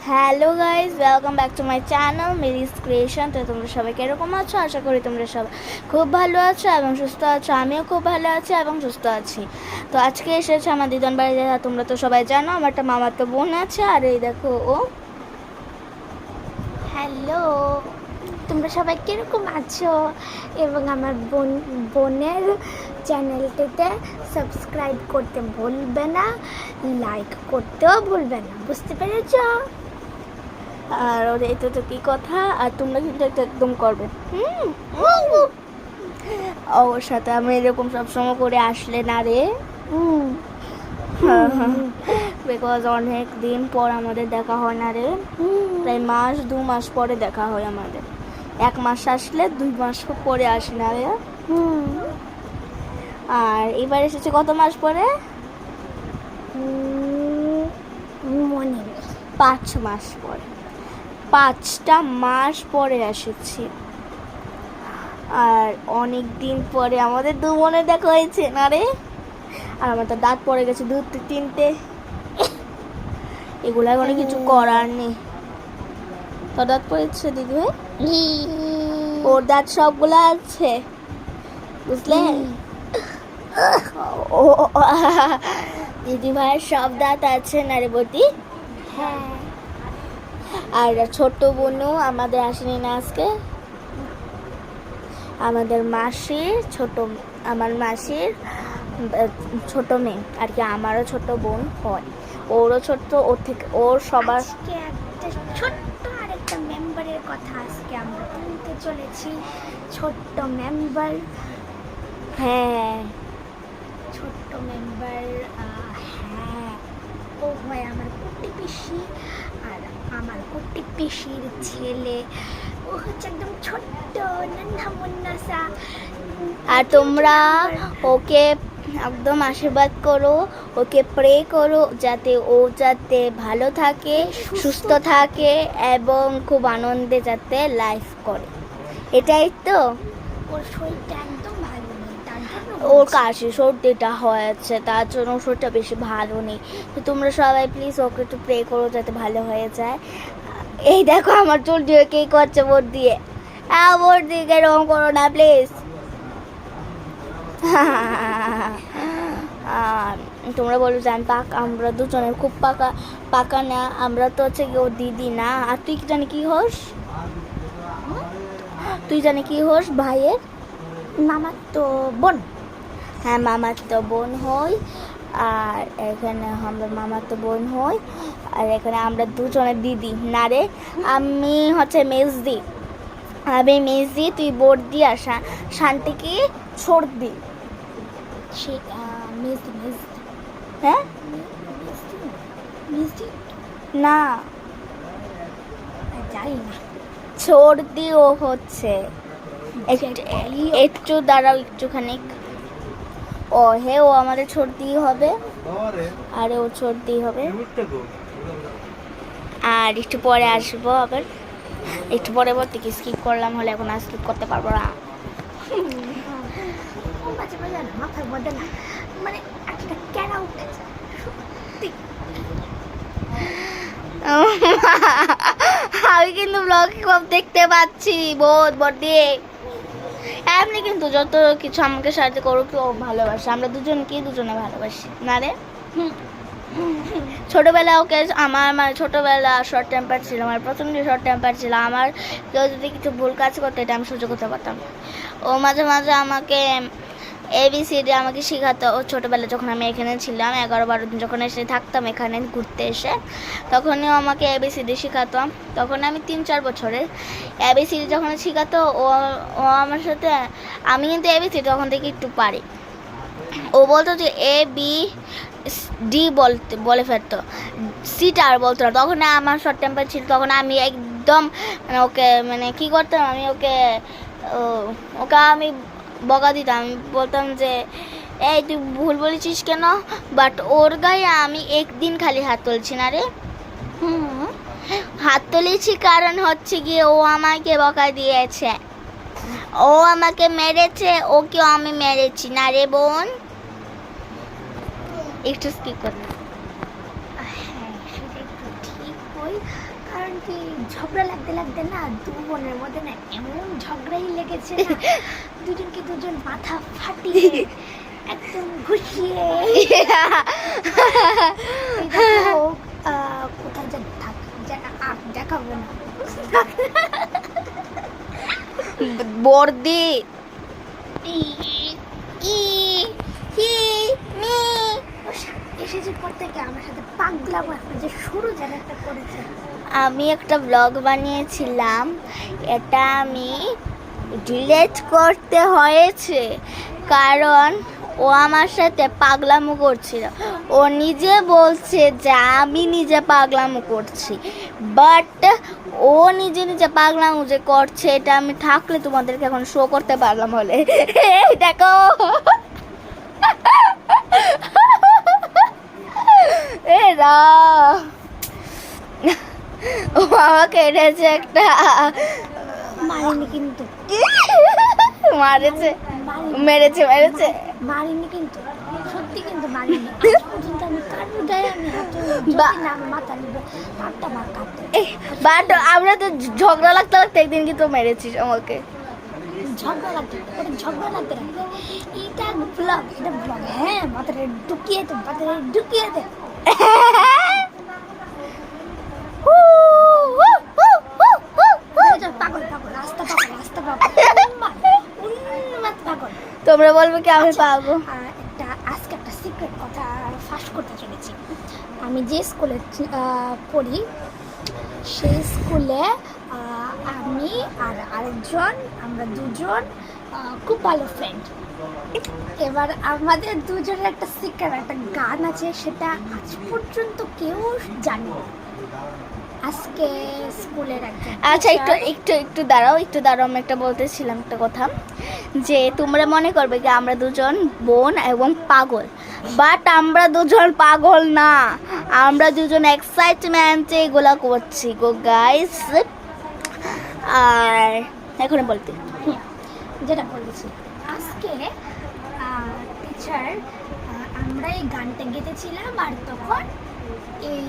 Hello guys, welcome back to my channel Mary's creation. তো তোমরা সবাই কীরকম আছো? আশা করি তোমরা সবাই খুব ভালো আছো এবং সুস্থ আছো। আমিও খুব ভালো আছি এবং সুস্থ আছি। তো আজকে এসেছে আমার দিদন বাড়ি। তোমরা তো সবাই জানো আমার একটা মামাতো বোন আছে, আর এই দেখো ও। হ্যালো, তোমরা সবাই কীরকম আছো? এবং আমার বোনের চ্যানেলটিতে সাবস্ক্রাইব করতে ভুলবে না, লাইক করতেও ভুলবে না, বুঝতে পেরেছ? আর ওর এটা তো কী কথা, আর তোমরা কিন্তু এটা একদম করবে। ওর সাথে আমি এরকম সবসময় করে আসলে না রে, বিকজ অনেক দিন পর আমাদের দেখা হয় না রে। প্রায় মাস 2 মাস পরে দেখা হয় আমাদের। 1 মাস আসলে 2 মাস পরে আসি না রে। আর এবার এসেছে কত মাস পরে? মনে নেই। 5 মাস পরে, 5টা মাস পরে এসেছি। আর অনেক দিন পরে আমাদের দু বোনের দেখা হয়েছে না রে। আর আমার তো দাঁত পড়ে গেছে 2-3টে। এগুলো কোনো কিছু করার নেই। তোর দাঁত পড়েছে দিদি ভাই? ওর দাঁত সবগুলো আছে, বুঝলে? ও দিদি ভাইয়ের সব দাঁত আছে না রে বটি? হ্যাঁ। আর ছোট বোনও আমাদের আসেনি না আজকে। আমাদের মাসির আমার মাসির ছোট মেয়ে আর কি, আমারও ছোট বোন হয়, ওরও ছোট, ওর থেকে ওর সবার। আজকে একটা ছোট্ট আরেকটা মেম্বারের কথা আজকে আমরা বলতে চলেছি। ছোট্ট মেম্বার, হ্যাঁ, ছোট্ট মেম্বার। হ্যাঁ, ও হয় আমার কুটি পিসি, আর আমার কুটি পিসির ছেলে। ও হচ্ছে একদম ছোট্ট নন্হা মুন্নাসা। আর তোমরা ওকে একদম আশীর্বাদ করো, ওকে প্রে করো যাতে ভালো থাকে, সুস্থ থাকে এবং খুব আনন্দে যাতে লাইফ করে। এটাই তো। ওর শরীরটা একদম ভালো নেই, তার জন্য ওর কাশি সর্দিটা হয়েছে, তার জন্য শরীরটা বেশি ভালো নেই। তো তোমরা সবাই প্লিজ ওকে একটু প্রে করো যাতে ভালো হয়ে যায়। এই দেখো আমার চুল দিয়ে কে করছে বোর্ড দিয়ে। বোর্ড দিয়ে এরকম করো না প্লিজ। আর তোমরা বলো যে আমরা দুজনে খুব পাকা না, আমরা তো হচ্ছে কি ওর দিদি না। আর তুই কি জানি কি হোস? ভাইয়ের মামার তো বোন। হ্যাঁ, মামার তো বোন হই। আর এখানে আমরা মামার তো বোন হই, আর এখানে আমরা দুজনের দিদি না রে। আমি হচ্ছে মেজদি, তুই বর্দি, আর শান্তি কি সর্দি। হ্যাঁ না, জানি না। সর্দি ও হচ্ছে। একটু দাঁড়াও একটুখানি। ও আমাদের সর্দি হবে, আরে ও সর্দি হবে। আর একটু পরে আসবো আবার, একটু পরে বলতে কি স্কিপ করলাম, হলে এখন আর স্কিপ করতে পারবো না। মাঝে মাঝে না মাথার মধ্যে না মানে একটা ক্যারা উঠে যায় সত্যি। আমি কিন্তু ব্লগ সব দেখতে পাচ্ছি বহুত দিয়ে। এমনি কিন্তু যত কিছু আমাকে সাহায্য করুক, ও ভালোবাসে। আমরা দুজনে ভালোবাসি না রে। ছোটবেলা ওকে আমার ছোটবেলা শর্ট টেম্পার ছিল, আমার প্রচন্ড শর্ট টেম্পার ছিল। আমার কেউ যদি কিছু ভুল কাজ করতো এটা আমি সহ্য করতে পারতাম। ও মাঝে মাঝে আমাকে ABCD আমাকে শেখাতো। ও ছোটোবেলা যখন আমি এখানে ছিলাম 11-12 দিন যখন এসে থাকতাম এখানে ঘুরতে এসে, তখনই আমাকে ABCD শেখাতো। তখন আমি 3-4 বছরের। ABCD যখন শেখাতো ও আমার সাথে, আমি কিন্তু ABCD তখন থেকে একটু পারি। ও বলতো যে ABD বলে ফেলতো, সিটা আর বলতো না। তখন আমার শর্ট টেম্পার ছিল, তখন আমি একদম ওকে কী করতাম, আমি ওকে আমি বকা দিতাম। আমি বলতাম যে এই তুই ভুল বলেছিস কেন। বাট ওর গায়ে আমি একদিন খালি হাত তুলছি না রে। হাত তুলেছি কারণ হচ্ছে গিয়ে ও আমাকে বকা দিয়েছে, ও আমাকে মেরেছে, ওকেও আমি মেরেছি না রে বোন। একটু স্কিপ করতে। হ্যাঁ, সেটা একটু ঠিক হয়। কারণ কি ঝগড়া লাগতে লাগতে না দু বোনের মধ্যে না এমন ঝগড়াই লেগেছে না, দুজনকে দুজন মাথা ফাটিয়ে একদম ঘুষিয়ে এই দেখো, কোথায় যে থাক আর দেখাবো না। বর্দি এসেছে পর থেকে আমার সাথে পাগলাম এখন যে শুরু যেন একটা করেছে। আমি একটা ব্লগ বানিয়েছিলাম, এটা আমি ডিলিট করতে হয়েছে কারণ ও আমার সাথে পাগলামো করছিল। ও নিজে বলছে যে আমি নিজে পাগলামো করছি, বাট ও নিজে নিজে পাগলামো যে করছে এটা আমি থাকলে তোমাদেরকে এখন শো করতে পারলাম। হলে এই দেখো, এ রা ও আমাকে এনেছে একটা, মারিনি কিন্তু, মারেছে, মেরেছে মেরেছে মারিনি কিন্তু, সত্যি কিন্তু মারিনি। আজ পর্যন্ত আমি কার গায়ে আমি হাতে যদি না মাথা নিবে তারটা মার কাটতে। বাট আমরা তো ঝগড়া লাগতে লাগতে একদিন কিন্তু মেরেছিস আমাকে। ঝগড়া লাগতে ওটা ঝগড়া লাগতে লাগতে এটা ব্লগ, এটা ব্লগ। হ্যাঁ, মাথাটা ঢুকিয়ে দে, মাথাটা ঢুকিয়ে দে। পাগল পাগল, রাস্তা পাগল, রাস্তা পাগল, উন্মাদ পাগল। তোমরা বলবে কি আমি পাবো? আজকে একটা সিক্রেট কথা ফাঁস করতে চলেছি। আমি যে স্কুলে পড়ি সেই স্কুলে আমি আর আরেকজন, আমরা দুজন খুব ভালো ফ্রেন্ড। এবার আমাদের দুজনের একটা সিক্রেট একটা গান আছে, সেটা আজ পর্যন্ত কেউ জানে না। আজকে স্কুলের একজন, আচ্ছা একটু একটু একটু দাঁড়াও, একটু দাঁড়াও, আমি একটা বলতেছিলাম একটা কথা, যে তোমরা মনে করবে কি আমরা দুজন বোন এবং পাগল, বাট আমরা দুজন পাগল না, আমরা দুজন এক্সাইটমেন্টে এগুলা করছি গো গাইস। আর এখন বলতে যেটা বলেছি, আজকে টিচার আমরা এই গানটা গেতেছিলাম আর তখন এই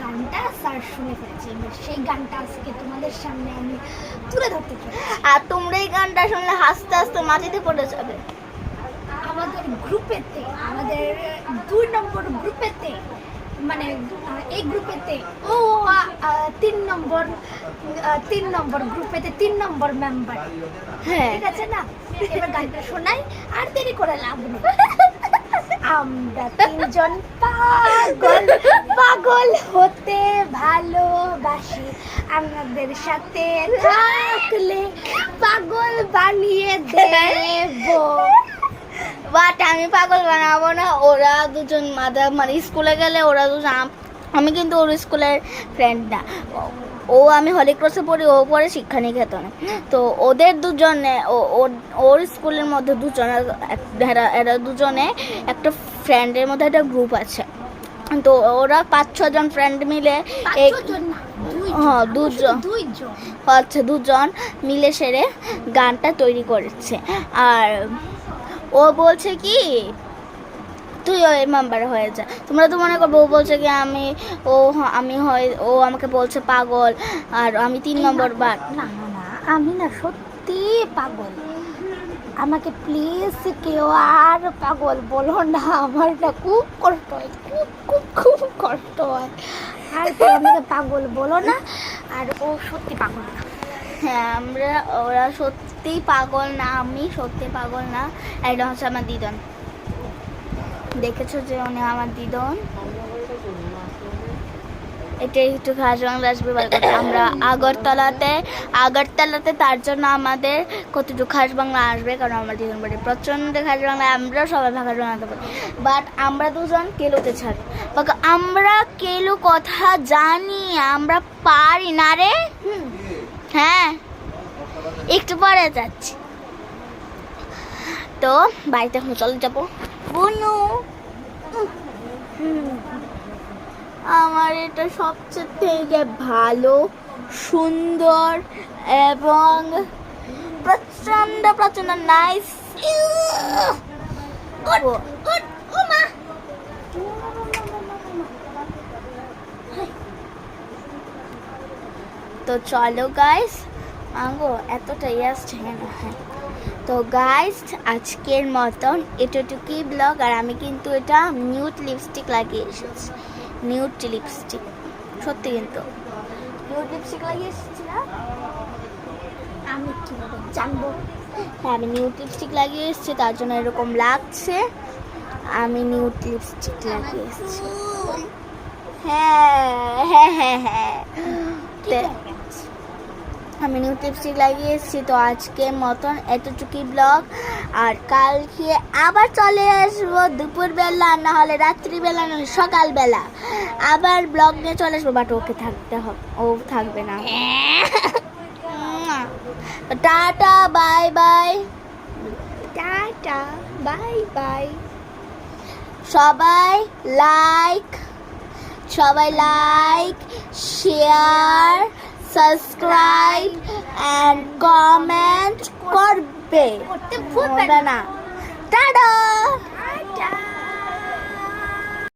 গানটা স্যার শুনে ফেলেছে। এবার সেই গানটা আজকে তোমাদের সামনে আমি তুলে ধরতে চাই। আর তোমরা এই গানটা শুনলে হাসতে হাসতে মাটিতে পড়ে যাবে। আমাদের গ্রুপেতে, আমাদের 2 নম্বর গ্রুপেতে, মানে এই গ্রুপেতে ও 3 নম্বর গ্রুপেতে 3 নম্বর মেম্বার। হ্যাঁ ঠিক আছে না? এবার গানটা শোনাই, আর দেরি করে লাভ নেই। আমরা তিনজন পাগল, পাগল হতে ভালোবাসি, আমাদের সাথে থাকলে পাগল বানিয়ে দেব। বাট আমি পাগল বানাবো না, ওরা দুজন মানে স্কুলে গেলে ওরা দুজন, আমি কিন্তু ওর স্কুলের ফ্রেন্ড না। ও আমি হলি ক্রসে পড়ি, ও পড়ে শিক্ষা নিকেতনে। তো ওদের দুজনে ওর স্কুলের মধ্যে দুজনে এরা দুজনে একটা ফ্রেন্ডের মধ্যে একটা গ্রুপ আছে। তো ওরা 5-6 জন ফ্রেন্ড মিলে হ্যাঁ দুজন মিলে সেরে গানটা তৈরি করেছে। আর ও বলছে কি তুই ওই মেম্বার হয়ে যা। তোমরা তো মনে করবো ও বলছে কি ও আমাকে বলছে পাগল আর আমি 3 নম্বর। বাট না না না, আমি না সত্যি পাগল। আমাকে প্লিজ কেউ আর পাগল বলো না, আমার না খুব কষ্ট হয়, খুব খুব খুব কষ্ট হয়। আর কেউ আমাকে পাগল বলো না। আর ও সত্যি পাগল না। হ্যাঁ ওরা সত্যি পাগল না, আমি সত্যি পাগল না। এটা হচ্ছে আমার দিদন, দেখেছো যে উনি আমার দিদন। এটা একটু খাস বাংলা আসবে। আমরা আগরতলাতে তার জন্য আমাদের কতটুকু খাস বাংলা আসবে, কারণ আমার দিদন বাড়ি প্রচণ্ড খাস বাংলা, আমরা সবাই খাস বাংলাতে পারি। বাট আমরা দুজন কেলুতে ছাড়ি, আমরা কেলু কথা জানি, আমরা পারি না রে। হ্যাঁ একটু পরে যাচ্ছি, তো বাড়িতে এখন চলে যাবো। বুনু আমার এটা সবচেয়ে থেকে ভালো, সুন্দর এবং প্রচন্ড প্রচন্ড নাইস। তো চলো গাইস, মাগো এতটা আসছে কেন? হ্যাঁ, তো গাইস আজকের মতন এতটুকুই ব্লগ। আর আমি কিন্তু এটা নিউড লিপস্টিক লাগিয়ে এসেছি, নিউড লিপস্টিক, সত্যি কিন্তু নিউড লিপস্টিক লাগিয়ে এসেছি না? আমি কীভাবে জানবো? হ্যাঁ, আমি নিউড লিপস্টিক লাগিয়ে এসেছি, তার জন্য এরকম লাগছে। আমি নিউড লিপস্টিক লাগিয়ে এসেছি। হ্যাঁ হ্যাঁ হ্যাঁ হ্যাঁ, আমি নিউড লিপস্টিক লাগিয়ে এসেছি। তো আজকের মতন এতটুকুই ব্লগ। আর কালকে আবার চলে আসবো দুপুরবেলা, না হলে রাত্রিবেলা, না হলে সকালবেলা আবার ব্লগ নিয়ে চলে আসবো। বাট ওকে থাকতে হবে, ও থাকবে না। Tata, bye bye. Tata, bye bye. সবাই like share, subscribe and comment করবে করতে ভুলবে না। টাটা।